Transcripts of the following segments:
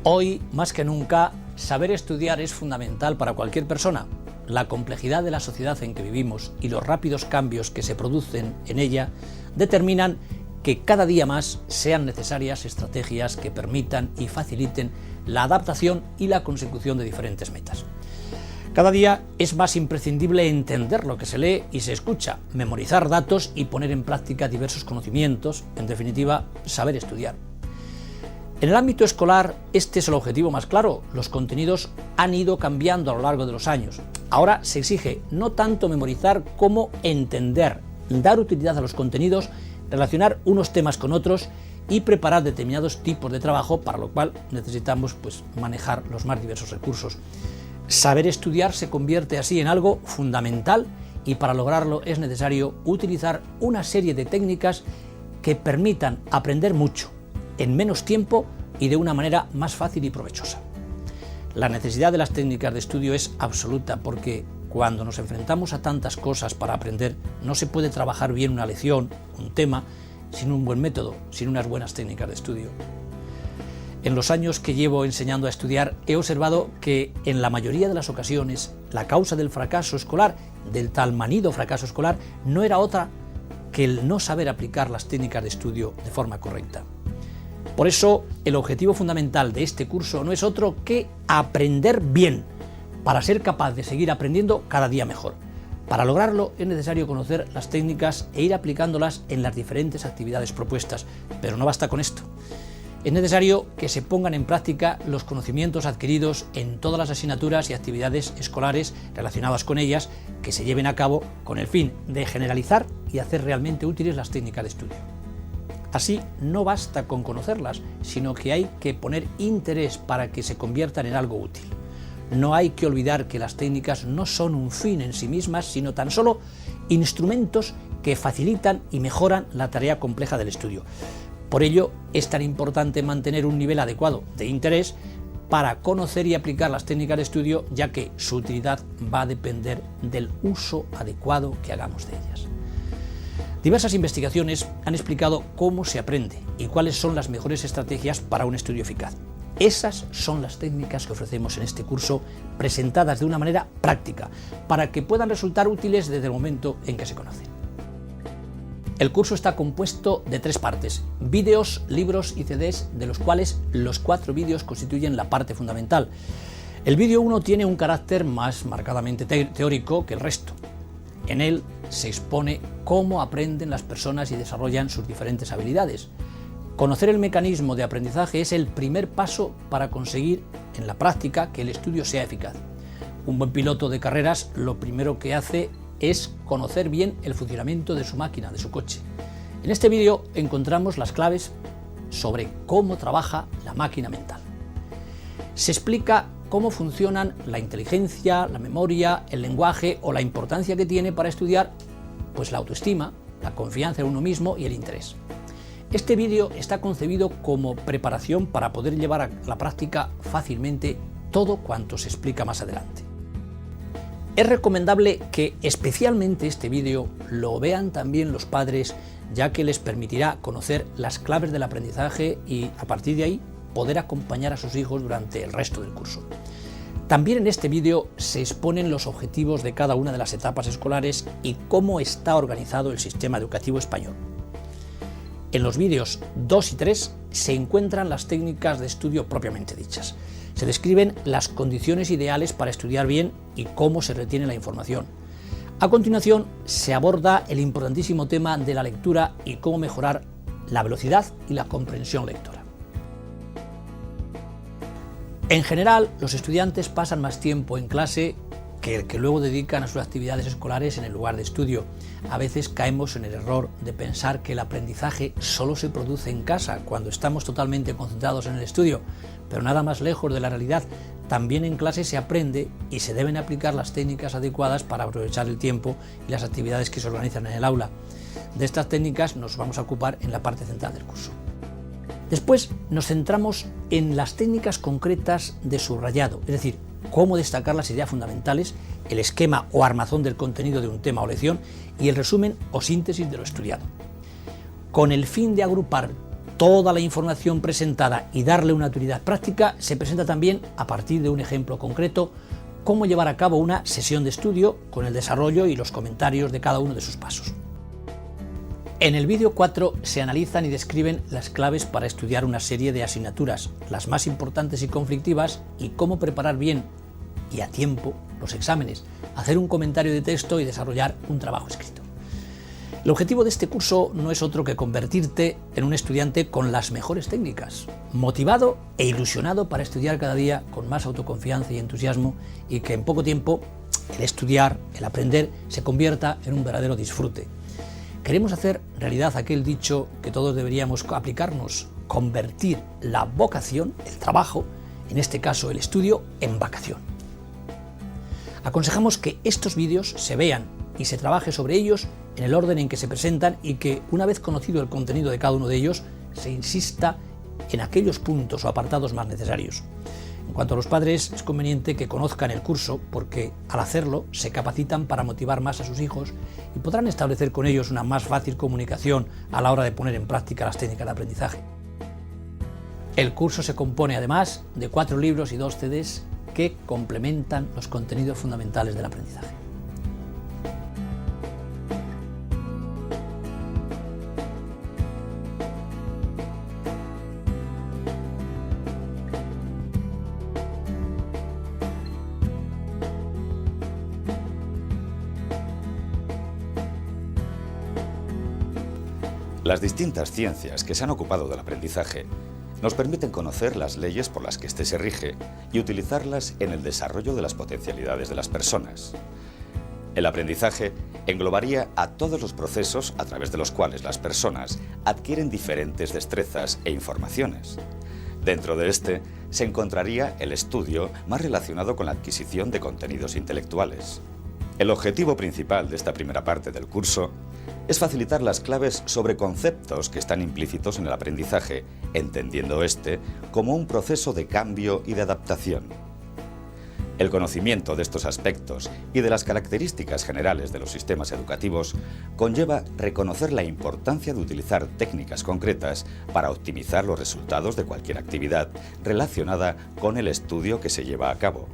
Hoy, más que nunca, saber estudiar es fundamental para cualquier persona. La complejidad de la sociedad en que vivimos y los rápidos cambios que se producen en ella determinan que cada día más sean necesarias estrategias que permitan y faciliten la adaptación y la consecución de diferentes metas. Cada día es más imprescindible entender lo que se lee y se escucha, memorizar datos y poner en práctica diversos conocimientos, en definitiva, saber estudiar. En el ámbito escolar, este es el objetivo más claro. Los contenidos han ido cambiando a lo largo de los años. Ahora se exige no tanto memorizar como entender, dar utilidad a los contenidos, relacionar unos temas con otros y preparar determinados tipos de trabajo, para lo cual necesitamos manejar los más diversos recursos. Saber estudiar se convierte así en algo fundamental y para lograrlo es necesario utilizar una serie de técnicas que permitan aprender mucho en menos tiempo y de una manera más fácil y provechosa. La necesidad de las técnicas de estudio es absoluta porque cuando nos enfrentamos a tantas cosas para aprender, no se puede trabajar bien una lección, un tema, sin un buen método, sin unas buenas técnicas de estudio. En los años que llevo enseñando a estudiar, he observado que en la mayoría de las ocasiones la causa del fracaso escolar, del tal manido fracaso escolar, no era otra que el no saber aplicar las técnicas de estudio de forma correcta. Por eso, el objetivo fundamental de este curso no es otro que aprender bien, para ser capaz de seguir aprendiendo cada día mejor. Para lograrlo es necesario conocer las técnicas e ir aplicándolas en las diferentes actividades propuestas, pero no basta con esto. Es necesario que se pongan en práctica los conocimientos adquiridos en todas las asignaturas y actividades escolares relacionadas con ellas, que se lleven a cabo con el fin de generalizar y hacer realmente útiles las técnicas de estudio. Así, no basta con conocerlas, sino que hay que poner interés para que se conviertan en algo útil. No hay que olvidar que las técnicas no son un fin en sí mismas, sino tan solo instrumentos que facilitan y mejoran la tarea compleja del estudio. Por ello, es tan importante mantener un nivel adecuado de interés para conocer y aplicar las técnicas de estudio, ya que su utilidad va a depender del uso adecuado que hagamos de ellas. Diversas investigaciones han explicado cómo se aprende y cuáles son las mejores estrategias para un estudio eficaz. Esas son las técnicas que ofrecemos en este curso, presentadas de una manera práctica, para que puedan resultar útiles desde el momento en que se conocen. El curso está compuesto de 3 partes: vídeos, libros y CDs, de los cuales los 4 vídeos constituyen la parte fundamental. El vídeo 1 tiene un carácter más marcadamente teórico que el resto. En él se expone cómo aprenden las personas y desarrollan sus diferentes habilidades. Conocer el mecanismo de aprendizaje es el primer paso para conseguir en la práctica que el estudio sea eficaz. Un buen piloto de carreras lo primero que hace es conocer bien el funcionamiento de su máquina, de su coche. En este vídeo encontramos las claves sobre cómo trabaja la máquina mental. Se explica cómo funcionan la inteligencia, la memoria, el lenguaje o la importancia que tiene para estudiar, la autoestima, la confianza en uno mismo y el interés. Este vídeo está concebido como preparación para poder llevar a la práctica fácilmente todo cuanto se explica más adelante. Es recomendable que especialmente este vídeo lo vean también los padres, ya que les permitirá conocer las claves del aprendizaje y a partir de ahí poder acompañar a sus hijos durante el resto del curso. También en este vídeo se exponen los objetivos de cada una de las etapas escolares y cómo está organizado el sistema educativo español. En los vídeos 2 y 3 se encuentran las técnicas de estudio propiamente dichas. Se describen las condiciones ideales para estudiar bien y cómo se retiene la información. A continuación se aborda el importantísimo tema de la lectura y cómo mejorar la velocidad y la comprensión lectora. En general, los estudiantes pasan más tiempo en clase que el que luego dedican a sus actividades escolares en el lugar de estudio. A veces caemos en el error de pensar que el aprendizaje solo se produce en casa, cuando estamos totalmente concentrados en el estudio, pero nada más lejos de la realidad. También en clase se aprende y se deben aplicar las técnicas adecuadas para aprovechar el tiempo y las actividades que se organizan en el aula. De estas técnicas nos vamos a ocupar en la parte central del curso. Después nos centramos en las técnicas concretas de subrayado, es decir, cómo destacar las ideas fundamentales, el esquema o armazón del contenido de un tema o lección y el resumen o síntesis de lo estudiado. Con el fin de agrupar Toda la información presentada y darle una utilidad práctica se presenta también a partir de un ejemplo concreto, cómo llevar a cabo una sesión de estudio con el desarrollo y los comentarios de cada uno de sus pasos. En el vídeo 4 se analizan y describen las claves para estudiar una serie de asignaturas, las más importantes y conflictivas, y cómo preparar bien y a tiempo los exámenes, hacer un comentario de texto y desarrollar un trabajo escrito. El objetivo de este curso no es otro que convertirte en un estudiante con las mejores técnicas, motivado e ilusionado para estudiar cada día con más autoconfianza y entusiasmo, y que en poco tiempo el estudiar, el aprender, se convierta en un verdadero disfrute. Queremos hacer realidad aquel dicho que todos deberíamos aplicarnos: convertir la vocación, el trabajo, en este caso el estudio, en vacación. Aconsejamos que estos vídeos se vean y se trabaje sobre ellos en el orden en que se presentan, y que, una vez conocido el contenido de cada uno de ellos, se insista en aquellos puntos o apartados más necesarios. En cuanto a los padres, es conveniente que conozcan el curso, porque al hacerlo se capacitan para motivar más a sus hijos y podrán establecer con ellos una más fácil comunicación a la hora de poner en práctica las técnicas de aprendizaje. El curso se compone además de 4 libros y 2 CDs que complementan los contenidos fundamentales del aprendizaje. Las distintas ciencias que se han ocupado del aprendizaje nos permiten conocer las leyes por las que éste se rige y utilizarlas en el desarrollo de las potencialidades de las personas. El aprendizaje englobaría a todos los procesos a través de los cuales las personas adquieren diferentes destrezas e informaciones. Dentro de este se encontraría el estudio más relacionado con la adquisición de contenidos intelectuales. El objetivo principal de esta primera parte del curso es facilitar las claves sobre conceptos que están implícitos en el aprendizaje, entendiendo este como un proceso de cambio y de adaptación. El conocimiento de estos aspectos y de las características generales de los sistemas educativos conlleva reconocer la importancia de utilizar técnicas concretas para optimizar los resultados de cualquier actividad relacionada con el estudio que se lleva a cabo.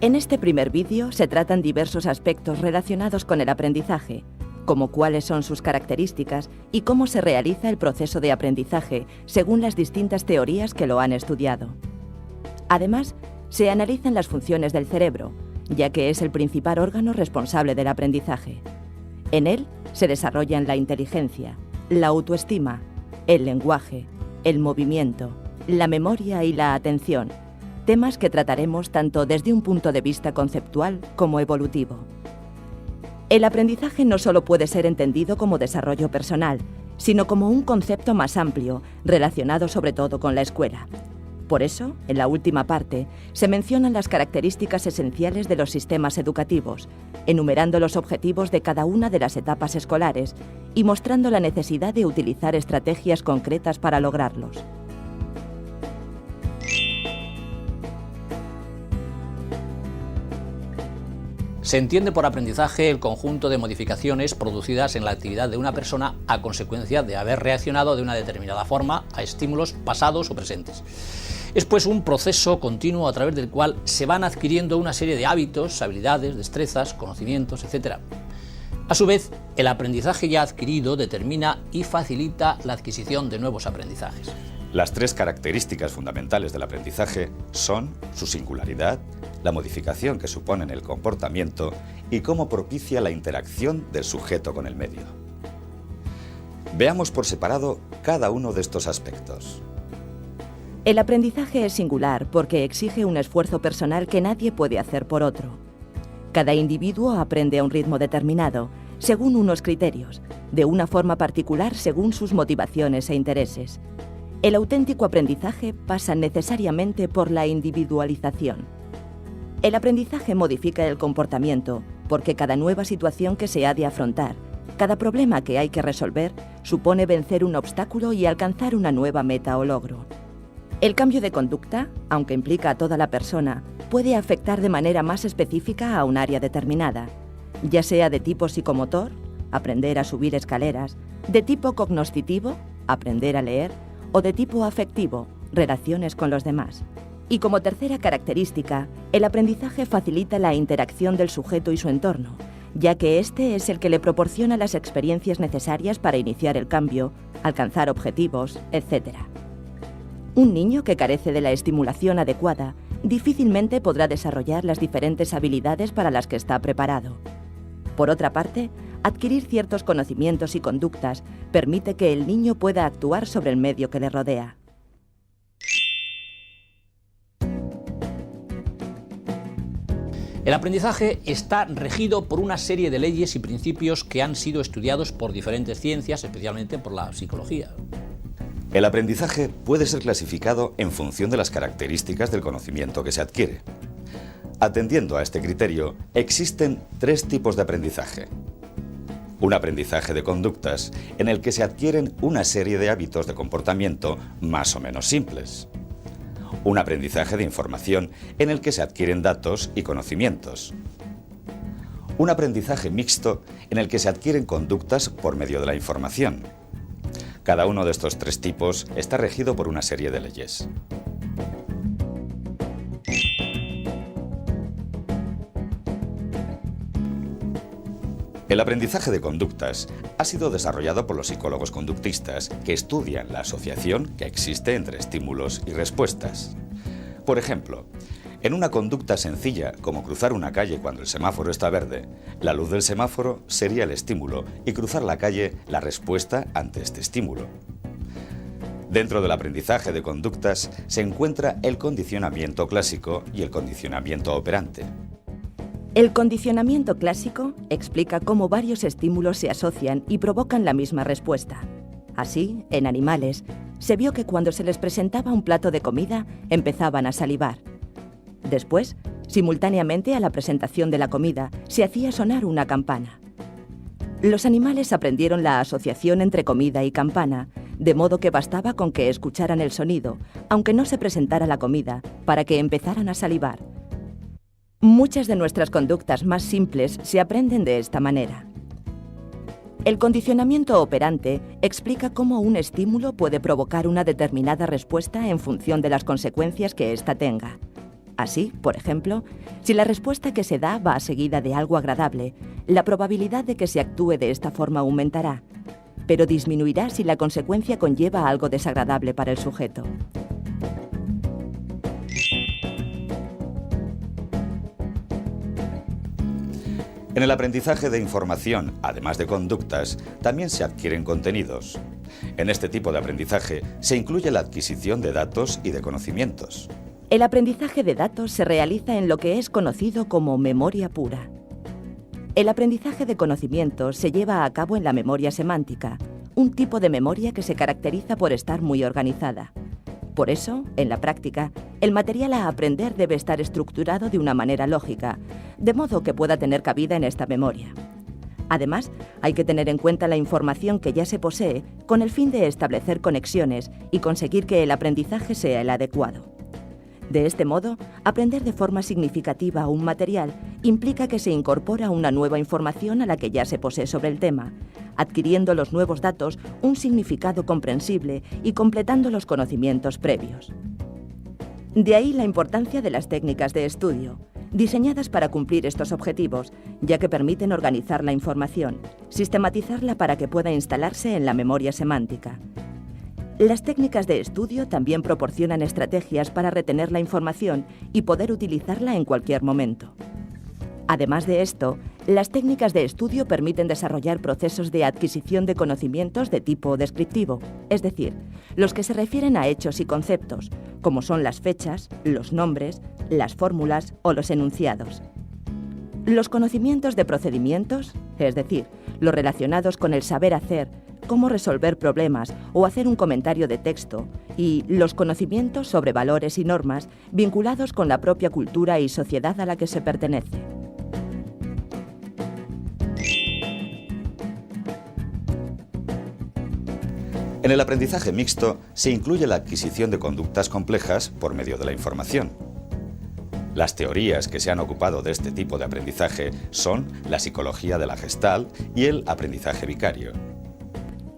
En este primer vídeo se tratan diversos aspectos relacionados con el aprendizaje, como cuáles son sus características y cómo se realiza el proceso de aprendizaje según las distintas teorías que lo han estudiado. Además, se analizan las funciones del cerebro, ya que es el principal órgano responsable del aprendizaje. En él se desarrollan la inteligencia, la autoestima, el lenguaje, el movimiento, la memoria y la atención, temas que trataremos tanto desde un punto de vista conceptual como evolutivo. El aprendizaje no solo puede ser entendido como desarrollo personal, sino como un concepto más amplio, relacionado sobre todo con la escuela. Por eso, en la última parte, se mencionan las características esenciales de los sistemas educativos, enumerando los objetivos de cada una de las etapas escolares y mostrando la necesidad de utilizar estrategias concretas para lograrlos. Se entiende por aprendizaje el conjunto de modificaciones producidas en la actividad de una persona a consecuencia de haber reaccionado de una determinada forma a estímulos pasados o presentes. Es pues un proceso continuo a través del cual se van adquiriendo una serie de hábitos, habilidades, destrezas, conocimientos, etc. A su vez, el aprendizaje ya adquirido determina y facilita la adquisición de nuevos aprendizajes. Las 3 características fundamentales del aprendizaje son su singularidad, la modificación que supone en el comportamiento y cómo propicia la interacción del sujeto con el medio. Veamos por separado cada uno de estos aspectos. El aprendizaje es singular porque exige un esfuerzo personal que nadie puede hacer por otro. Cada individuo aprende a un ritmo determinado, según unos criterios, de una forma particular según sus motivaciones e intereses. El auténtico aprendizaje pasa necesariamente por la individualización. El aprendizaje modifica el comportamiento porque cada nueva situación que se ha de afrontar, cada problema que hay que resolver, supone vencer un obstáculo y alcanzar una nueva meta o logro. El cambio de conducta, aunque implica a toda la persona, puede afectar de manera más específica a un área determinada, ya sea de tipo psicomotor, aprender a subir escaleras, de tipo cognoscitivo, aprender a leer, o de tipo afectivo, relaciones con los demás. Y como tercera característica, el aprendizaje facilita la interacción del sujeto y su entorno, ya que este es el que le proporciona las experiencias necesarias para iniciar el cambio, alcanzar objetivos, etc. Un niño que carece de la estimulación adecuada difícilmente podrá desarrollar las diferentes habilidades para las que está preparado. Por otra parte, adquirir ciertos conocimientos y conductas permite que el niño pueda actuar sobre el medio que le rodea. El aprendizaje está regido por una serie de leyes y principios que han sido estudiados por diferentes ciencias, especialmente por la psicología. El aprendizaje puede ser clasificado en función de las características del conocimiento que se adquiere. Atendiendo a este criterio, existen 3 tipos de aprendizaje. Un aprendizaje de conductas, en el que se adquieren una serie de hábitos de comportamiento más o menos simples. Un aprendizaje de información, en el que se adquieren datos y conocimientos. Un aprendizaje mixto, en el que se adquieren conductas por medio de la información. Cada uno de estos 3 tipos está regido por una serie de leyes. El aprendizaje de conductas ha sido desarrollado por los psicólogos conductistas que estudian la asociación que existe entre estímulos y respuestas. Por ejemplo, en una conducta sencilla como cruzar una calle cuando el semáforo está verde, la luz del semáforo sería el estímulo y cruzar la calle la respuesta ante este estímulo. Dentro del aprendizaje de conductas se encuentra el condicionamiento clásico y el condicionamiento operante. El condicionamiento clásico explica cómo varios estímulos se asocian y provocan la misma respuesta. Así, en animales, se vio que cuando se les presentaba un plato de comida, empezaban a salivar. Después, simultáneamente a la presentación de la comida, se hacía sonar una campana. Los animales aprendieron la asociación entre comida y campana, de modo que bastaba con que escucharan el sonido, aunque no se presentara la comida, para que empezaran a salivar. Muchas de nuestras conductas más simples se aprenden de esta manera. El condicionamiento operante explica cómo un estímulo puede provocar una determinada respuesta en función de las consecuencias que ésta tenga. Así, por ejemplo, si la respuesta que se da va seguida de algo agradable, la probabilidad de que se actúe de esta forma aumentará, pero disminuirá si la consecuencia conlleva algo desagradable para el sujeto. En el aprendizaje de información, además de conductas, también se adquieren contenidos. En este tipo de aprendizaje se incluye la adquisición de datos y de conocimientos. El aprendizaje de datos se realiza en lo que es conocido como memoria pura. El aprendizaje de conocimientos se lleva a cabo en la memoria semántica, un tipo de memoria que se caracteriza por estar muy organizada. Por eso, en la práctica, el material a aprender debe estar estructurado de una manera lógica, de modo que pueda tener cabida en esta memoria. Además, hay que tener en cuenta la información que ya se posee con el fin de establecer conexiones y conseguir que el aprendizaje sea el adecuado. De este modo, aprender de forma significativa un material implica que se incorpora una nueva información a la que ya se posee sobre el tema, adquiriendo los nuevos datos un significado comprensible y completando los conocimientos previos. De ahí la importancia de las técnicas de estudio, diseñadas para cumplir estos objetivos, ya que permiten organizar la información, sistematizarla para que pueda instalarse en la memoria semántica. Las técnicas de estudio también proporcionan estrategias para retener la información y poder utilizarla en cualquier momento. Además de esto, las técnicas de estudio permiten desarrollar procesos de adquisición de conocimientos de tipo descriptivo, es decir, los que se refieren a hechos y conceptos, como son las fechas, los nombres, las fórmulas o los enunciados. Los conocimientos de procedimientos, es decir, los relacionados con el saber hacer, cómo resolver problemas o hacer un comentario de texto, y los conocimientos sobre valores y normas vinculados con la propia cultura y sociedad a la que se pertenece. En el aprendizaje mixto se incluye la adquisición de conductas complejas por medio de la información. Las teorías que se han ocupado de este tipo de aprendizaje son la psicología de la Gestalt y el aprendizaje vicario.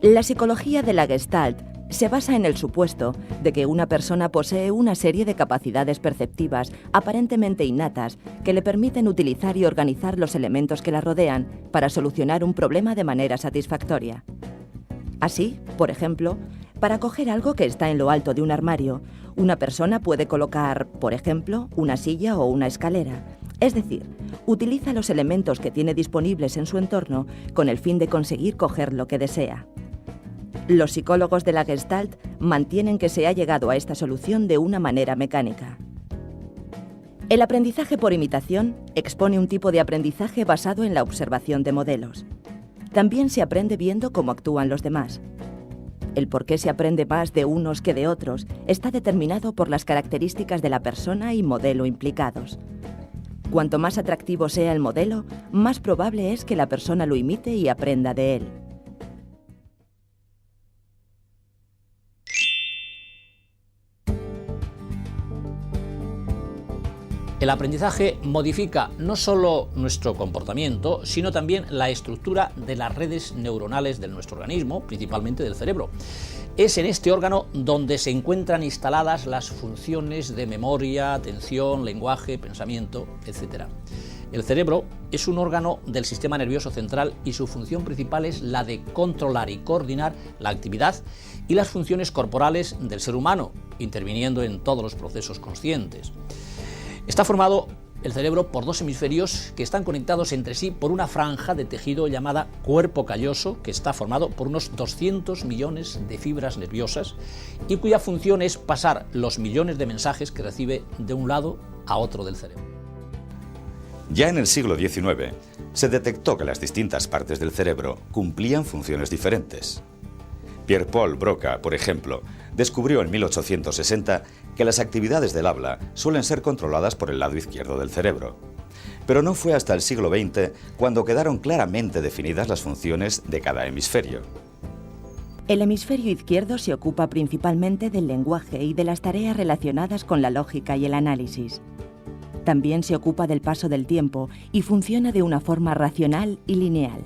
La psicología de la Gestalt Se basa en el supuesto de que una persona posee una serie de capacidades perceptivas aparentemente innatas que le permiten utilizar y organizar los elementos que la rodean para solucionar un problema de manera satisfactoria. Así, por ejemplo, para coger algo que está en lo alto de un armario, una persona puede colocar, por ejemplo, una silla o una escalera. Es decir, utiliza los elementos que tiene disponibles en su entorno con el fin de conseguir coger lo que desea. Los psicólogos de la Gestalt mantienen que se ha llegado a esta solución de una manera mecánica. El aprendizaje por imitación expone un tipo de aprendizaje basado en la observación de modelos. También se aprende viendo cómo actúan los demás. El por qué se aprende más de unos que de otros está determinado por las características de la persona y modelo implicados. Cuanto más atractivo sea el modelo, más probable es que la persona lo imite y aprenda de él. El aprendizaje modifica no solo nuestro comportamiento, sino también la estructura de las redes neuronales de nuestro organismo, principalmente del cerebro. Es en este órgano donde se encuentran instaladas las funciones de memoria, atención, lenguaje, pensamiento, etc. El cerebro es un órgano del sistema nervioso central y su función principal es la de controlar y coordinar la actividad y las funciones corporales del ser humano, interviniendo en todos los procesos conscientes. Está formado el cerebro por dos hemisferios que están conectados entre sí por una franja de tejido llamada cuerpo calloso, que está formado por unos 200 millones de fibras nerviosas y cuya función es pasar los millones de mensajes que recibe de un lado a otro del cerebro. Ya en el siglo XIX se detectó que las distintas partes del cerebro cumplían funciones diferentes. Pierre-Paul Broca, por ejemplo, descubrió en 1860 que las actividades del habla suelen ser controladas por el lado izquierdo del cerebro. Pero no fue hasta el siglo XX cuando quedaron claramente definidas las funciones de cada hemisferio. El hemisferio izquierdo se ocupa principalmente del lenguaje y de las tareas relacionadas con la lógica y el análisis. También se ocupa del paso del tiempo y funciona de una forma racional y lineal.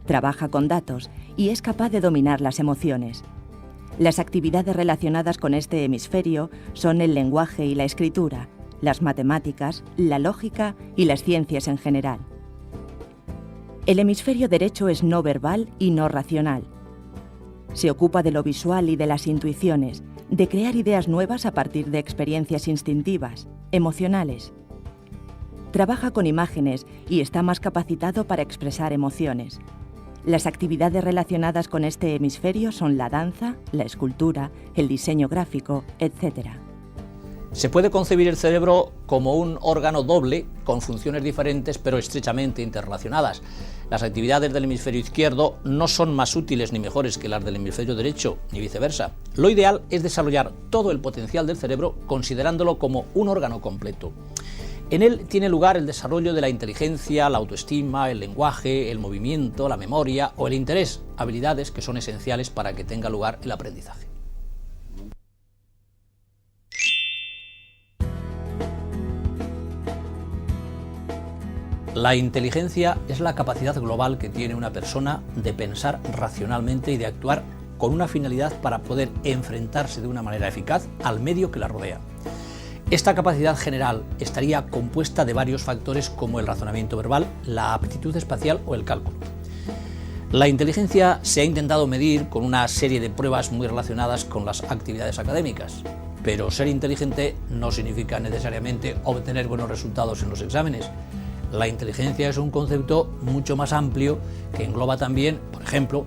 Trabaja con datos y es capaz de dominar las emociones. Las actividades relacionadas con este hemisferio son el lenguaje y la escritura, las matemáticas, la lógica y las ciencias en general. El hemisferio derecho es no verbal y no racional. Se ocupa de lo visual y de las intuiciones, de crear ideas nuevas a partir de experiencias instintivas, emocionales. Trabaja con imágenes y está más capacitado para expresar emociones. Las actividades relacionadas con este hemisferio son la danza, la escultura, el diseño gráfico, etc. Se puede concebir el cerebro como un órgano doble con funciones diferentes pero estrechamente interrelacionadas. Las actividades del hemisferio izquierdo no son más útiles ni mejores que las del hemisferio derecho, ni viceversa. Lo ideal es desarrollar todo el potencial del cerebro considerándolo como un órgano completo. En él tiene lugar el desarrollo de la inteligencia, la autoestima, el lenguaje, el movimiento, la memoria o el interés, habilidades que son esenciales para que tenga lugar el aprendizaje. La inteligencia es la capacidad global que tiene una persona de pensar racionalmente y de actuar con una finalidad para poder enfrentarse de una manera eficaz al medio que la rodea. Esta capacidad general estaría compuesta de varios factores como el razonamiento verbal, la aptitud espacial o el cálculo. La inteligencia se ha intentado medir con una serie de pruebas muy relacionadas con las actividades académicas, pero ser inteligente no significa necesariamente obtener buenos resultados en los exámenes. La inteligencia es un concepto mucho más amplio que engloba también, por ejemplo,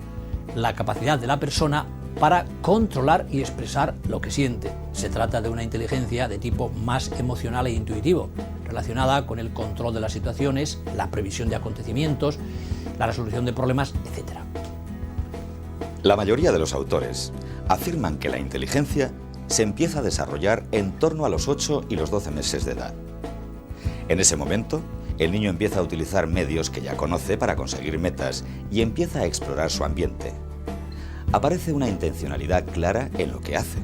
la capacidad de la persona para controlar y expresar lo que siente. Se trata de una inteligencia de tipo más emocional e intuitivo, relacionada con el control de las situaciones, la previsión de acontecimientos, la resolución de problemas, etc. La mayoría de los autores afirman que la inteligencia se empieza a desarrollar en torno a los 8 y los 12 meses de edad. En ese momento, el niño empieza a utilizar medios que ya conoce para conseguir metas y empieza a explorar su ambiente. Aparece una intencionalidad clara en lo que hace.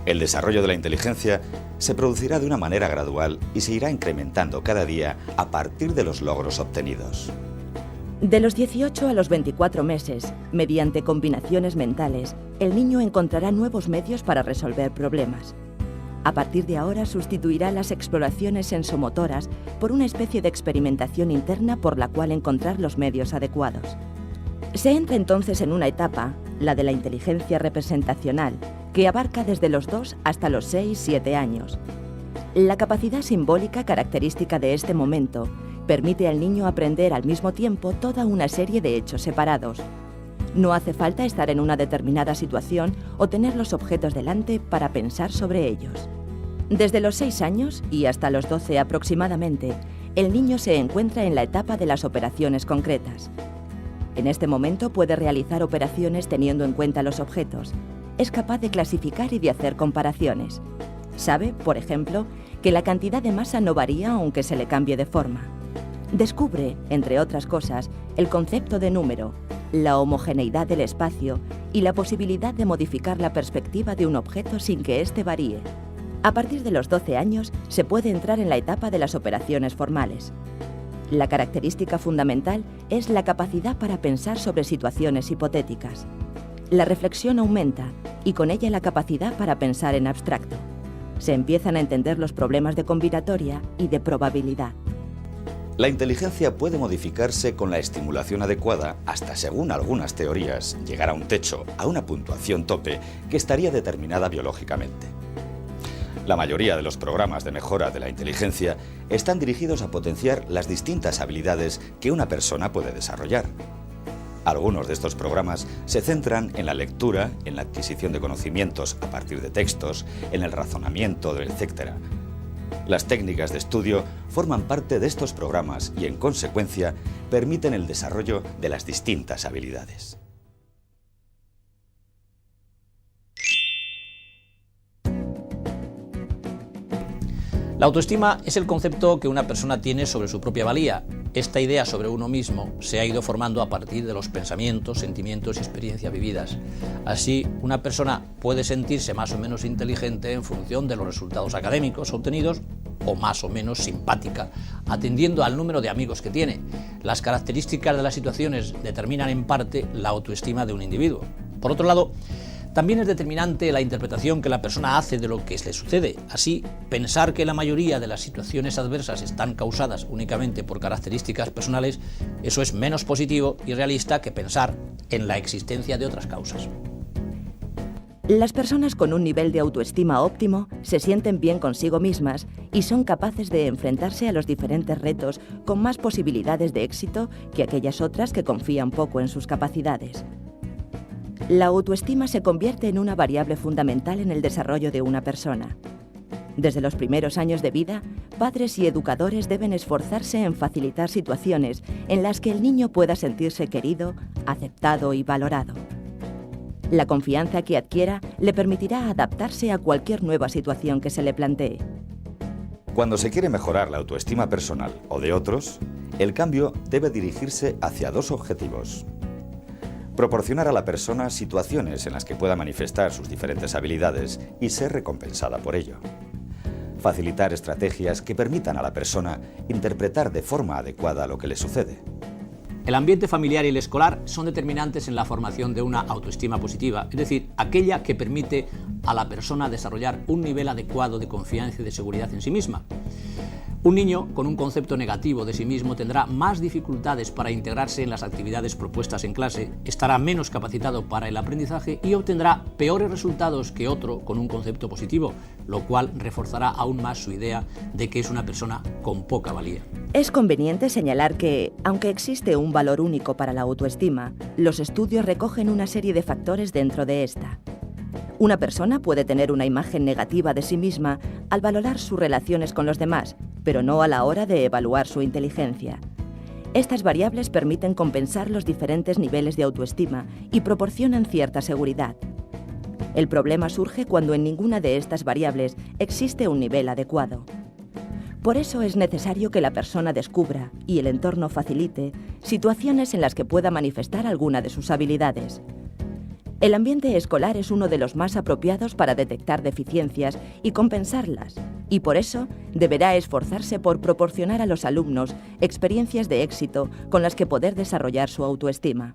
El desarrollo de la inteligencia se producirá de una manera gradual y se irá incrementando cada día a partir de los logros obtenidos. De los 18 a los 24 meses, mediante combinaciones mentales, el niño encontrará nuevos medios para resolver problemas. A partir de ahora sustituirá las exploraciones sensomotoras por una especie de experimentación interna por la cual encontrar los medios adecuados. Se entra entonces en una etapa, la de la inteligencia representacional, que abarca desde los 2 hasta los 6-7 años. La capacidad simbólica característica de este momento permite al niño aprender al mismo tiempo toda una serie de hechos separados. No hace falta estar en una determinada situación o tener los objetos delante para pensar sobre ellos. Desde los 6 años y hasta los 12 aproximadamente, el niño se encuentra en la etapa de las operaciones concretas. En este momento puede realizar operaciones teniendo en cuenta los objetos. Es capaz de clasificar y de hacer comparaciones. Sabe, por ejemplo, que la cantidad de masa no varía aunque se le cambie de forma. Descubre, entre otras cosas, el concepto de número, la homogeneidad del espacio y la posibilidad de modificar la perspectiva de un objeto sin que éste varíe. A partir de los 12 años se puede entrar en la etapa de las operaciones formales. La característica fundamental es la capacidad para pensar sobre situaciones hipotéticas. La reflexión aumenta y con ella la capacidad para pensar en abstracto. Se empiezan a entender los problemas de combinatoria y de probabilidad. La inteligencia puede modificarse con la estimulación adecuada hasta, según algunas teorías, llegar a un techo, a una puntuación tope que estaría determinada biológicamente. La mayoría de los programas de mejora de la inteligencia están dirigidos a potenciar las distintas habilidades que una persona puede desarrollar. Algunos de estos programas se centran en la lectura, en la adquisición de conocimientos a partir de textos, en el razonamiento, etc. Las técnicas de estudio forman parte de estos programas y, en consecuencia, permiten el desarrollo de las distintas habilidades. La autoestima es el concepto que una persona tiene sobre su propia valía. Esta idea sobre uno mismo se ha ido formando a partir de los pensamientos, sentimientos y experiencias vividas. Así, una persona puede sentirse más o menos inteligente en función de los resultados académicos obtenidos o más o menos simpática, atendiendo al número de amigos que tiene. Las características de las situaciones determinan en parte la autoestima de un individuo. Por otro lado, también es determinante la interpretación que la persona hace de lo que le sucede. Así, pensar que la mayoría de las situaciones adversas están causadas únicamente por características personales, eso es menos positivo y realista que pensar en la existencia de otras causas. Las personas con un nivel de autoestima óptimo se sienten bien consigo mismas y son capaces de enfrentarse a los diferentes retos con más posibilidades de éxito que aquellas otras que confían poco en sus capacidades. La autoestima se convierte en una variable fundamental en el desarrollo de una persona. Desde los primeros años de vida, padres y educadores deben esforzarse en facilitar situaciones en las que el niño pueda sentirse querido, aceptado y valorado. La confianza que adquiera le permitirá adaptarse a cualquier nueva situación que se le plantee. Cuando se quiere mejorar la autoestima personal o de otros, el cambio debe dirigirse hacia dos objetivos. Proporcionar a la persona situaciones en las que pueda manifestar sus diferentes habilidades y ser recompensada por ello. Facilitar estrategias que permitan a la persona interpretar de forma adecuada lo que le sucede. El ambiente familiar y el escolar son determinantes en la formación de una autoestima positiva, es decir, aquella que permite a la persona desarrollar un nivel adecuado de confianza y de seguridad en sí misma. Un niño con un concepto negativo de sí mismo tendrá más dificultades para integrarse en las actividades propuestas en clase, estará menos capacitado para el aprendizaje y obtendrá peores resultados que otro con un concepto positivo, lo cual reforzará aún más su idea de que es una persona con poca valía. Es conveniente señalar que, aunque existe un valor único para la autoestima, los estudios recogen una serie de factores dentro de esta. Una persona puede tener una imagen negativa de sí misma al valorar sus relaciones con los demás, pero no a la hora de evaluar su inteligencia. Estas variables permiten compensar los diferentes niveles de autoestima y proporcionan cierta seguridad. El problema surge cuando en ninguna de estas variables existe un nivel adecuado. Por eso es necesario que la persona descubra, y el entorno facilite, situaciones en las que pueda manifestar alguna de sus habilidades. El ambiente escolar es uno de los más apropiados para detectar deficiencias y compensarlas, y por eso deberá esforzarse por proporcionar a los alumnos experiencias de éxito con las que poder desarrollar su autoestima.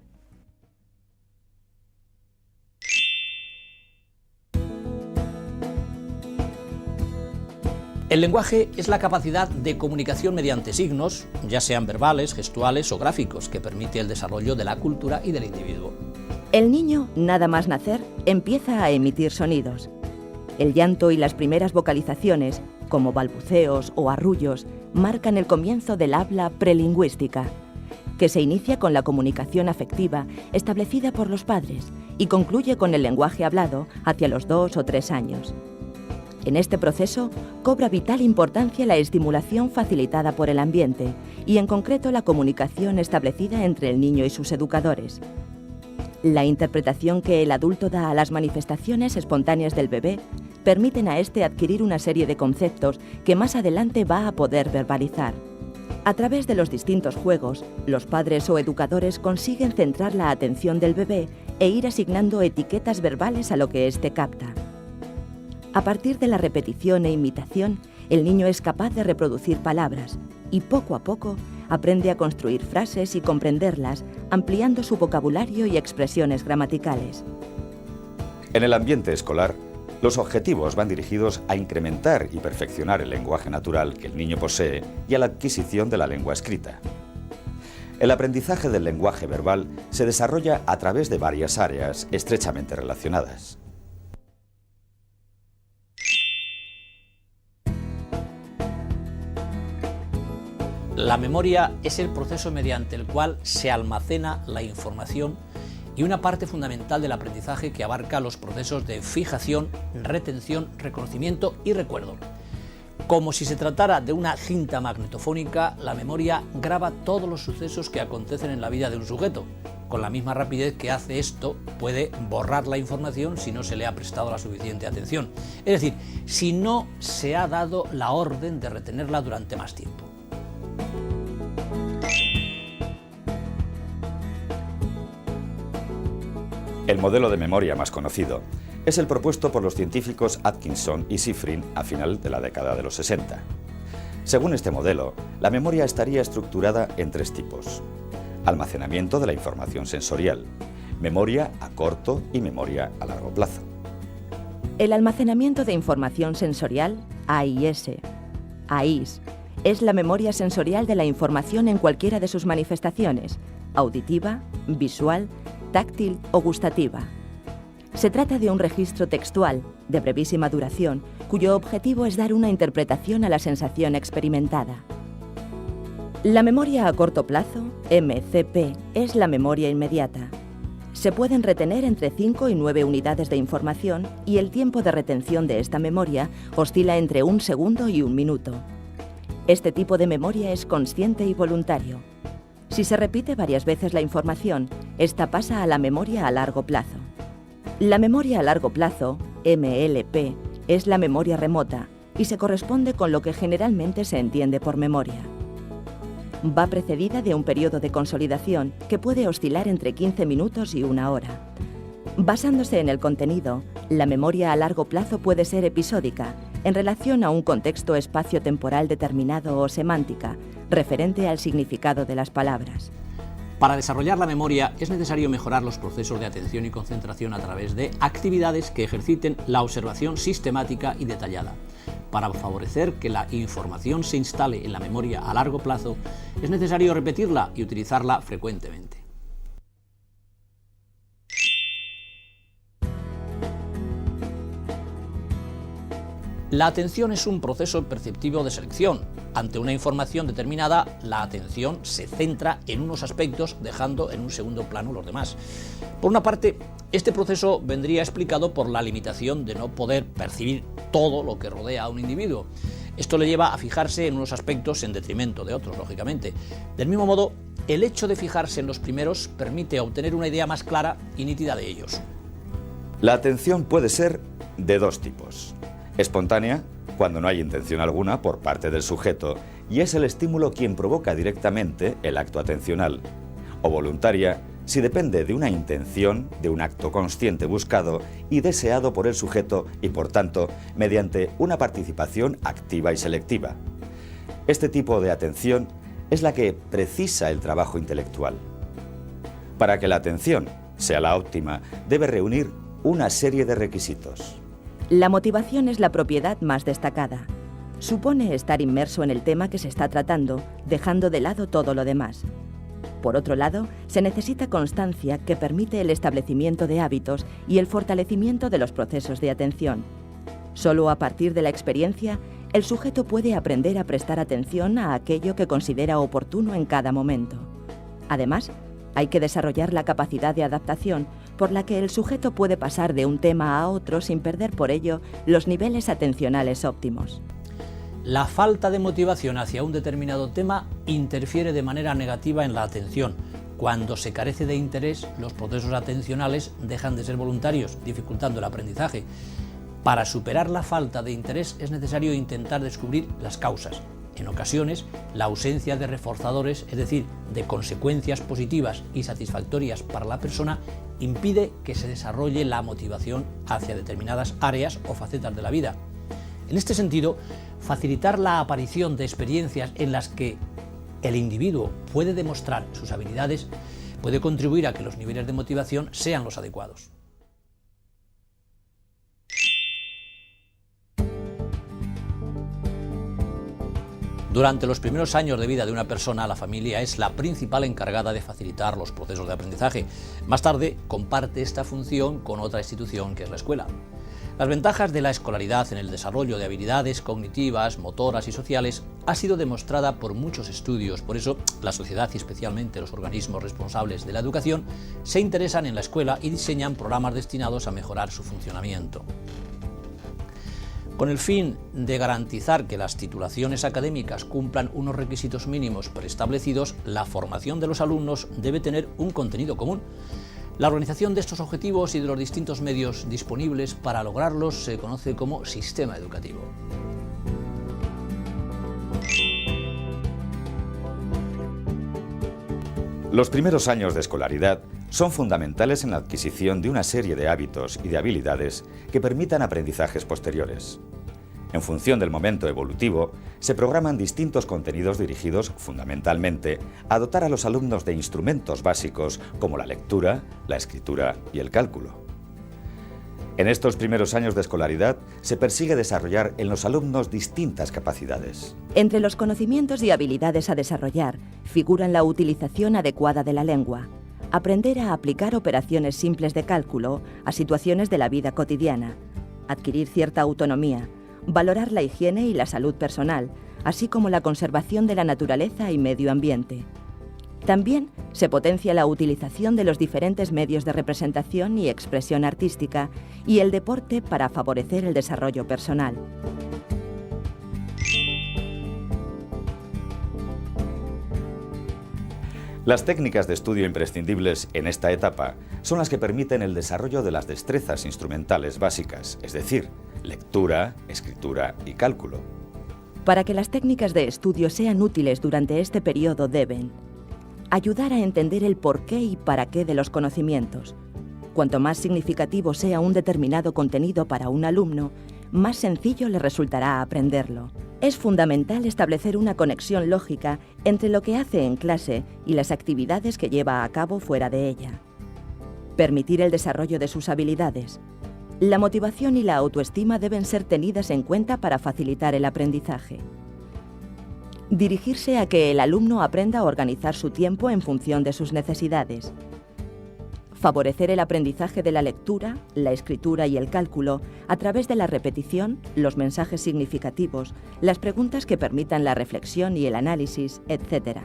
El lenguaje es la capacidad de comunicación mediante signos, ya sean verbales, gestuales o gráficos, que permite el desarrollo de la cultura y del individuo. El niño, nada más nacer, empieza a emitir sonidos. El llanto y las primeras vocalizaciones, como balbuceos o arrullos, marcan el comienzo del habla prelingüística, que se inicia con la comunicación afectiva establecida por los padres y concluye con el lenguaje hablado hacia los 2 o 3 años. En este proceso cobra vital importancia la estimulación facilitada por el ambiente y, en concreto, la comunicación establecida entre el niño y sus educadores. La interpretación que el adulto da a las manifestaciones espontáneas del bebé permiten a éste adquirir una serie de conceptos que más adelante va a poder verbalizar. A través de los distintos juegos, los padres o educadores consiguen centrar la atención del bebé e ir asignando etiquetas verbales a lo que éste capta. A partir de la repetición e imitación, el niño es capaz de reproducir palabras y poco a poco aprende a construir frases y comprenderlas, ampliando su vocabulario y expresiones gramaticales. En el ambiente escolar, los objetivos van dirigidos a incrementar y perfeccionar el lenguaje natural que el niño posee y a la adquisición de la lengua escrita. El aprendizaje del lenguaje verbal se desarrolla a través de varias áreas estrechamente relacionadas. La memoria es el proceso mediante el cual se almacena la información y una parte fundamental del aprendizaje que abarca los procesos de fijación, retención, reconocimiento y recuerdo. Como si se tratara de una cinta magnetofónica, la memoria graba todos los sucesos que acontecen en la vida de un sujeto. Con la misma rapidez que hace esto, puede borrar la información si no se le ha prestado la suficiente atención. Es decir, si no se ha dado la orden de retenerla durante más tiempo. El modelo de memoria más conocido es el propuesto por los científicos Atkinson y Shiffrin a final de la década de los 60. Según este modelo, la memoria estaría estructurada en 3 tipos: almacenamiento de la información sensorial, memoria a corto y memoria a largo plazo. El almacenamiento de información sensorial, AIS, es la memoria sensorial de la información en cualquiera de sus manifestaciones: auditiva, visual, táctil o gustativa. Se trata de un registro textual, de brevísima duración, cuyo objetivo es dar una interpretación a la sensación experimentada. La memoria a corto plazo, MCP, es la memoria inmediata. Se pueden retener entre 5 y 9 unidades de información y el tiempo de retención de esta memoria oscila entre 1 segundo y 1 minuto. Este tipo de memoria es consciente y voluntario. Si se repite varias veces la información, esta pasa a la memoria a largo plazo. La memoria a largo plazo, MLP, es la memoria remota y se corresponde con lo que generalmente se entiende por memoria. Va precedida de un periodo de consolidación que puede oscilar entre 15 minutos y 1 hora. Basándose en el contenido, la memoria a largo plazo puede ser episódica, en relación a un contexto espacio-temporal determinado o semántica, referente al significado de las palabras. Para desarrollar la memoria es necesario mejorar los procesos de atención y concentración a través de actividades que ejerciten la observación sistemática y detallada. Para favorecer que la información se instale en la memoria a largo plazo, es necesario repetirla y utilizarla frecuentemente. La atención es un proceso perceptivo de selección. Ante una información determinada, la atención se centra en unos aspectos, dejando en un segundo plano los demás. Por una parte, este proceso vendría explicado por la limitación de no poder percibir todo lo que rodea a un individuo. Esto le lleva a fijarse en unos aspectos en detrimento de otros, lógicamente. Del mismo modo, el hecho de fijarse en los primeros permite obtener una idea más clara y nítida de ellos. La atención puede ser de 2 tipos. Espontánea, cuando no hay intención alguna por parte del sujeto y es el estímulo quien provoca directamente el acto atencional. O voluntaria, si depende de una intención, de un acto consciente buscado y deseado por el sujeto y, por tanto, mediante una participación activa y selectiva. Este tipo de atención es la que precisa el trabajo intelectual. Para que la atención sea la óptima, debe reunir una serie de requisitos. La motivación es la propiedad más destacada. Supone estar inmerso en el tema que se está tratando, dejando de lado todo lo demás. Por otro lado, se necesita constancia que permite el establecimiento de hábitos y el fortalecimiento de los procesos de atención. Solo a partir de la experiencia, el sujeto puede aprender a prestar atención a aquello que considera oportuno en cada momento. Además, hay que desarrollar la capacidad de adaptación, por la que el sujeto puede pasar de un tema a otro sin perder por ello los niveles atencionales óptimos. La falta de motivación hacia un determinado tema interfiere de manera negativa en la atención. Cuando se carece de interés, los procesos atencionales dejan de ser voluntarios, dificultando el aprendizaje. Para superar la falta de interés es necesario intentar descubrir las causas. En ocasiones, la ausencia de reforzadores, es decir, de consecuencias positivas y satisfactorias para la persona, impide que se desarrolle la motivación hacia determinadas áreas o facetas de la vida. En este sentido, facilitar la aparición de experiencias en las que el individuo puede demostrar sus habilidades puede contribuir a que los niveles de motivación sean los adecuados. Durante los primeros años de vida de una persona, la familia es la principal encargada de facilitar los procesos de aprendizaje. Más tarde, comparte esta función con otra institución que es la escuela. Las ventajas de la escolaridad en el desarrollo de habilidades cognitivas, motoras y sociales ha sido demostrada por muchos estudios. Por eso, la sociedad y especialmente los organismos responsables de la educación se interesan en la escuela y diseñan programas destinados a mejorar su funcionamiento. Con el fin de garantizar que las titulaciones académicas cumplan unos requisitos mínimos preestablecidos, la formación de los alumnos debe tener un contenido común. La organización de estos objetivos y de los distintos medios disponibles para lograrlos se conoce como sistema educativo. Los primeros años de escolaridad son fundamentales en la adquisición de una serie de hábitos y de habilidades que permitan aprendizajes posteriores. En función del momento evolutivo, se programan distintos contenidos dirigidos fundamentalmente a dotar a los alumnos de instrumentos básicos como la lectura, la escritura y el cálculo. En estos primeros años de escolaridad se persigue desarrollar en los alumnos distintas capacidades. Entre los conocimientos y habilidades a desarrollar figuran la utilización adecuada de la lengua, aprender a aplicar operaciones simples de cálculo a situaciones de la vida cotidiana, adquirir cierta autonomía, valorar la higiene y la salud personal, así como la conservación de la naturaleza y medio ambiente. También se potencia la utilización de los diferentes medios de representación y expresión artística y el deporte para favorecer el desarrollo personal. Las técnicas de estudio imprescindibles en esta etapa son las que permiten el desarrollo de las destrezas instrumentales básicas, es decir, lectura, escritura y cálculo. Para que las técnicas de estudio sean útiles durante este periodo deben ayudar a entender el porqué y para qué de los conocimientos. Cuanto más significativo sea un determinado contenido para un alumno, más sencillo le resultará aprenderlo. Es fundamental establecer una conexión lógica entre lo que hace en clase y las actividades que lleva a cabo fuera de ella. Permitir el desarrollo de sus habilidades. La motivación y la autoestima deben ser tenidas en cuenta para facilitar el aprendizaje. Dirigirse a que el alumno aprenda a organizar su tiempo en función de sus necesidades. Favorecer el aprendizaje de la lectura, la escritura y el cálculo a través de la repetición, los mensajes significativos, las preguntas que permitan la reflexión y el análisis, etc.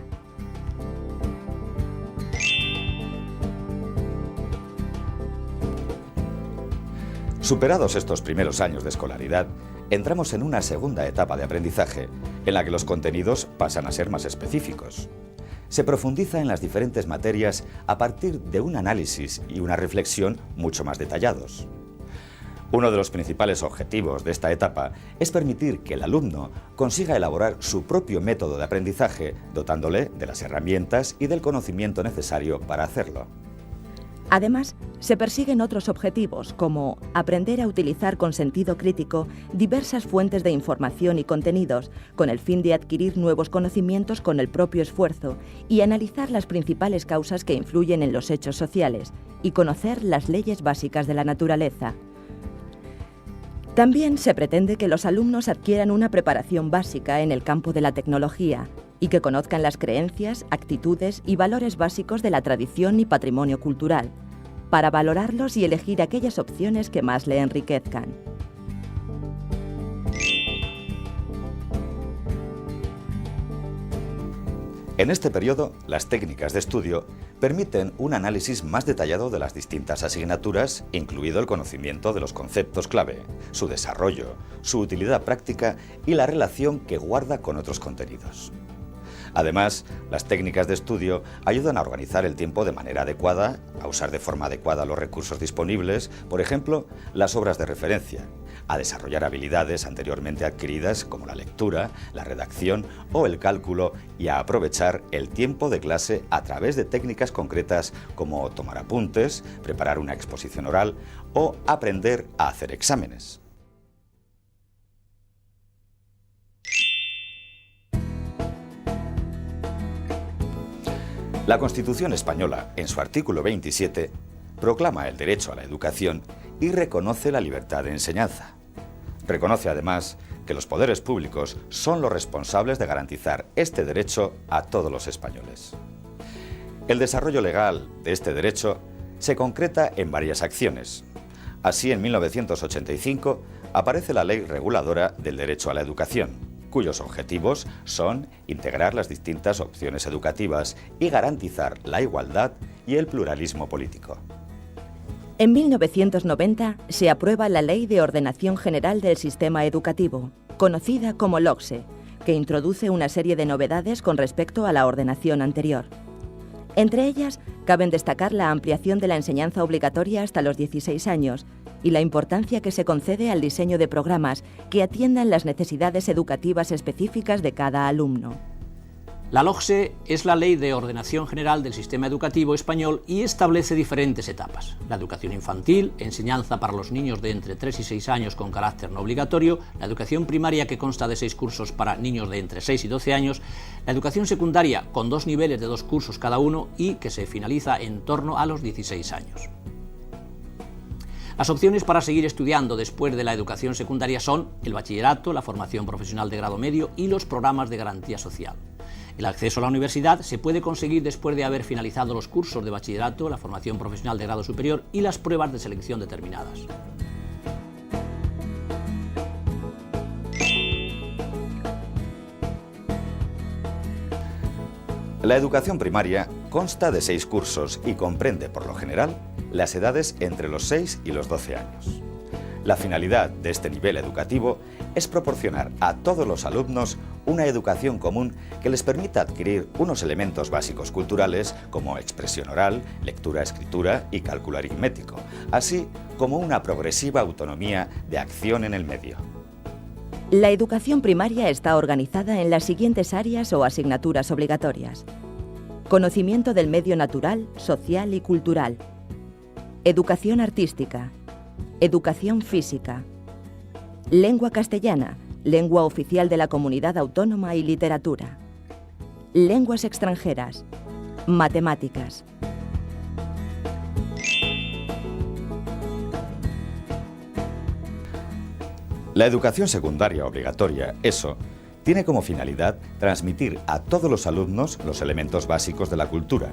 Superados estos primeros años de escolaridad, entramos en una segunda etapa de aprendizaje, en la que los contenidos pasan a ser más específicos. Se profundiza en las diferentes materias a partir de un análisis y una reflexión mucho más detallados. Uno de los principales objetivos de esta etapa es permitir que el alumno consiga elaborar su propio método de aprendizaje, dotándole de las herramientas y del conocimiento necesario para hacerlo. Además, se persiguen otros objetivos, como aprender a utilizar con sentido crítico diversas fuentes de información y contenidos, con el fin de adquirir nuevos conocimientos con el propio esfuerzo y analizar las principales causas que influyen en los hechos sociales, y conocer las leyes básicas de la naturaleza. También se pretende que los alumnos adquieran una preparación básica en el campo de la tecnología y que conozcan las creencias, actitudes y valores básicos de la tradición y patrimonio cultural, para valorarlos y elegir aquellas opciones que más le enriquezcan. En este periodo, las técnicas de estudio permiten un análisis más detallado de las distintas asignaturas, incluido el conocimiento de los conceptos clave, su desarrollo, su utilidad práctica y la relación que guarda con otros contenidos. Además, las técnicas de estudio ayudan a organizar el tiempo de manera adecuada, a usar de forma adecuada los recursos disponibles, por ejemplo, las obras de referencia, a desarrollar habilidades anteriormente adquiridas como la lectura, la redacción o el cálculo y a aprovechar el tiempo de clase a través de técnicas concretas como tomar apuntes, preparar una exposición oral o aprender a hacer exámenes. La Constitución española, en su artículo 27, proclama el derecho a la educación y reconoce la libertad de enseñanza. Reconoce además que los poderes públicos son los responsables de garantizar este derecho a todos los españoles. El desarrollo legal de este derecho se concreta en varias acciones. Así, en 1985 aparece la Ley Reguladora del Derecho a la Educación, cuyos objetivos son integrar las distintas opciones educativas y garantizar la igualdad y el pluralismo político. En 1990 se aprueba la Ley de Ordenación General del Sistema Educativo, conocida como LOGSE, que introduce una serie de novedades con respecto a la ordenación anterior. Entre ellas, caben destacar la ampliación de la enseñanza obligatoria hasta los 16 años y la importancia que se concede al diseño de programas que atiendan las necesidades educativas específicas de cada alumno. La LOGSE es la Ley de Ordenación General del Sistema Educativo Español y establece diferentes etapas: la educación infantil, enseñanza para los niños de entre 3 y 6 años con carácter no obligatorio, la educación primaria, que consta de 6 cursos para niños de entre 6 y 12 años, la educación secundaria con 2 niveles de 2 cursos cada uno y que se finaliza en torno a los 16 años. Las opciones para seguir estudiando después de la educación secundaria son el bachillerato, la formación profesional de grado medio y los programas de garantía social. El acceso a la universidad se puede conseguir después de haber finalizado los cursos de bachillerato, la formación profesional de grado superior y las pruebas de selección determinadas. La educación primaria consta de 6 cursos y comprende, por lo general, las edades entre los 6 y los 12 años. La finalidad de este nivel educativo es proporcionar a todos los alumnos una educación común que les permita adquirir unos elementos básicos culturales como expresión oral, lectura, escritura y cálculo aritmético, así como una progresiva autonomía de acción en el medio. La educación primaria está organizada en las siguientes áreas o asignaturas obligatorias: conocimiento del medio natural, social y cultural, educación artística, educación física, lengua castellana, lengua oficial de la comunidad autónoma y literatura, lenguas extranjeras, matemáticas. La educación secundaria obligatoria, ESO, tiene como finalidad transmitir a todos los alumnos los elementos básicos de la cultura,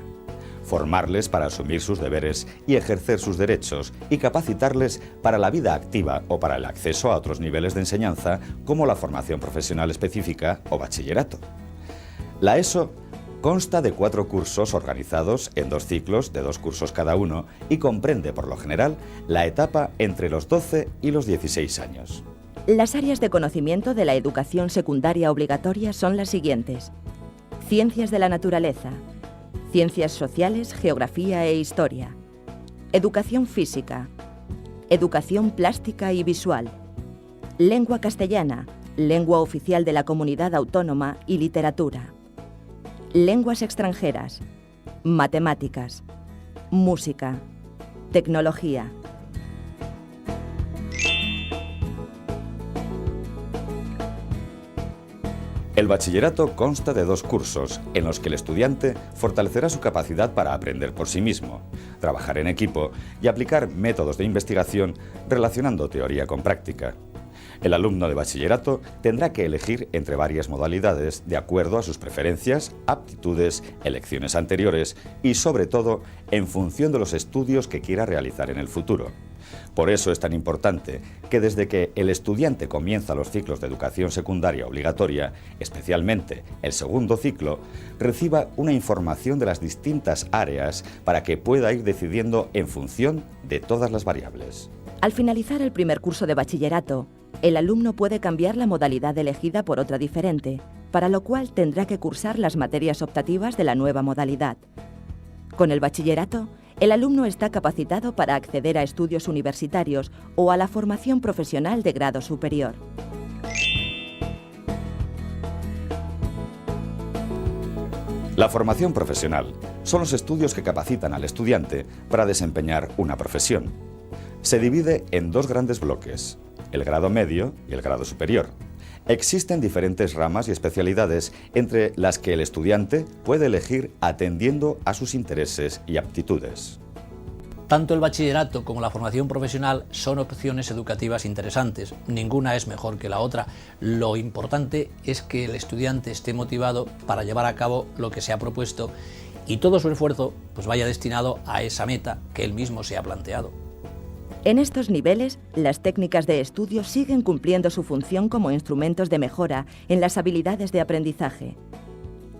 formarles para asumir sus deberes y ejercer sus derechos y capacitarles para la vida activa o para el acceso a otros niveles de enseñanza como la formación profesional específica o bachillerato. La ESO consta de 4 cursos organizados en 2 ciclos de 2 cursos cada uno y comprende, por lo general, la etapa entre los 12 y los 16 años. Las áreas de conocimiento de la educación secundaria obligatoria son las siguientes: ciencias de la naturaleza, ciencias sociales, geografía e historia, educación física, educación plástica y visual, lengua castellana, lengua oficial de la comunidad autónoma y literatura, lenguas extranjeras, matemáticas, música, Tecnología. El bachillerato consta de 2 cursos, en los que el estudiante fortalecerá su capacidad para aprender por sí mismo, trabajar en equipo y aplicar métodos de investigación relacionando teoría con práctica. El alumno de bachillerato tendrá que elegir entre varias modalidades de acuerdo a sus preferencias, aptitudes, elecciones anteriores y, sobre todo, en función de los estudios que quiera realizar en el futuro. Por eso es tan importante que desde que el estudiante comienza los ciclos de educación secundaria obligatoria, especialmente el segundo ciclo, reciba una información de las distintas áreas para que pueda ir decidiendo en función de todas las variables. Al finalizar el primer curso de bachillerato, el alumno puede cambiar la modalidad elegida por otra diferente, para lo cual tendrá que cursar las materias optativas de la nueva modalidad. Con el bachillerato, el alumno está capacitado para acceder a estudios universitarios o a la formación profesional de grado superior. La formación profesional son los estudios que capacitan al estudiante para desempeñar una profesión. Se divide en 2 grandes bloques, el grado medio y el grado superior. Existen diferentes ramas y especialidades entre las que el estudiante puede elegir atendiendo a sus intereses y aptitudes. Tanto el bachillerato como la formación profesional son opciones educativas interesantes. Ninguna es mejor que la otra. Lo importante es que el estudiante esté motivado para llevar a cabo lo que se ha propuesto y todo su esfuerzo pues vaya destinado a esa meta que él mismo se ha planteado. En estos niveles, las técnicas de estudio siguen cumpliendo su función como instrumentos de mejora en las habilidades de aprendizaje.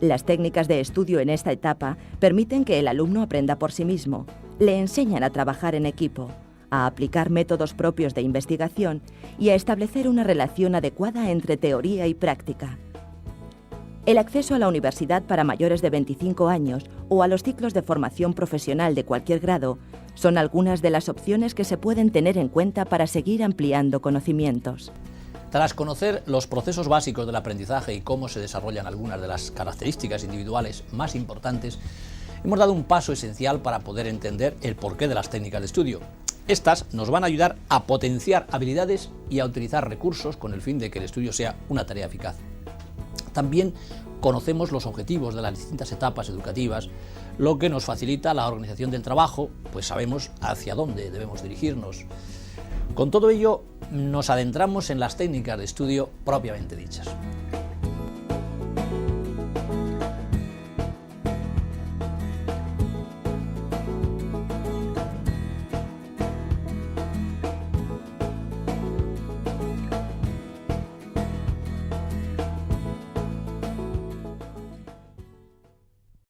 Las técnicas de estudio en esta etapa permiten que el alumno aprenda por sí mismo, le enseñan a trabajar en equipo, a aplicar métodos propios de investigación y a establecer una relación adecuada entre teoría y práctica. El acceso a la universidad para mayores de 25 años o a los ciclos de formación profesional de cualquier grado son algunas de las opciones que se pueden tener en cuenta para seguir ampliando conocimientos. Tras conocer los procesos básicos del aprendizaje y cómo se desarrollan algunas de las características individuales más importantes, hemos dado un paso esencial para poder entender el porqué de las técnicas de estudio. Estas nos van a ayudar a potenciar habilidades y a utilizar recursos con el fin de que el estudio sea una tarea eficaz. También conocemos los objetivos de las distintas etapas educativas, lo que nos facilita la organización del trabajo, pues sabemos hacia dónde debemos dirigirnos. Con todo ello, nos adentramos en las técnicas de estudio propiamente dichas.